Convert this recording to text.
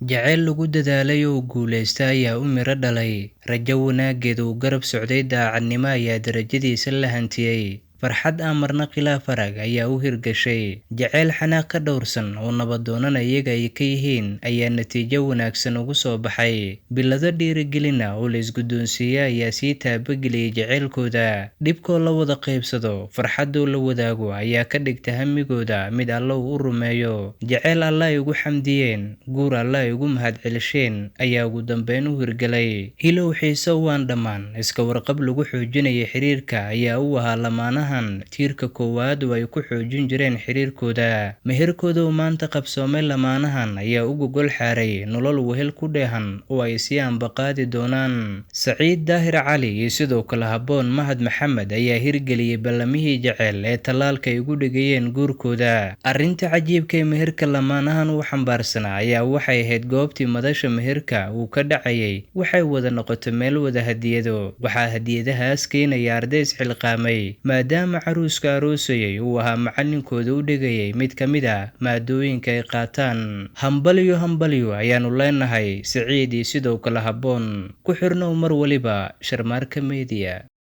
Jacayl lagu dadaalay oo guulaystay ayaa u miro dhalay. Rajo wanaaggeed uu garab socday daacadnimo ayaa darajadiisa la hantiyay. Farxad aan marna khilaaf arag ayaa u hirgashay. Jacayl xanaaq ka dhowrsan oo nabadoonana iyaga ay ka yihiin ayaa natiijo wanaagsan ugu soo baxay. Bilado dhiirigelin ah oo la isguddoonsiiyay ayaa sii taabageliyay jacaylkooda. Dhibkoo la wada qaybsado, farxadoo la wadaago ayaa ka dhigta hamigooda mid Alle u rumeeyo. Jacayl Alle ay ugu xamdiyeen, guur Alle ay ugu mahadcelisheen ayaa ugu dambeyn u hirgalay. Hilow xiiso waan dhammaan, iska warqab lagu xoojinaya xiriirka ayaa u ahaa lamaanaha tiirka koowaad oo ay ku xoojin jireen xiriirkooda. Meherkooda oo maanta qabsoomay lamaanahan ayaa u gogol xaaray nolol wehel ku dheehan oo ay sii ambaqaadi doonaan. Saciid Daahir Cali iyo sidoo kale Habboon Mahad Maxamed ayaa hirgeliyay ballamihii jacayl ee tallaalka ay ugu dhigayeen guurkooda. Arrinta cajiibka ee meherka lamaanahan uu xambaarsanaa ayaa waxay ahayd goobtii madasha meherka uu ka dhacayay waxay wada noqotay meel wada hadiyado. Waxaa hadiyadahaas keenaya arday isxilqaamay, maadaama caruuska aroosayay uu ahaa macallinkooda u dhigayay mid ka mid ah maadooyinka ay qaataan. Hambalyo ayaanu leenahay Saciid iyo sidoo kale Habboon. Ku xirnow mar waliba Sharmaarka Media.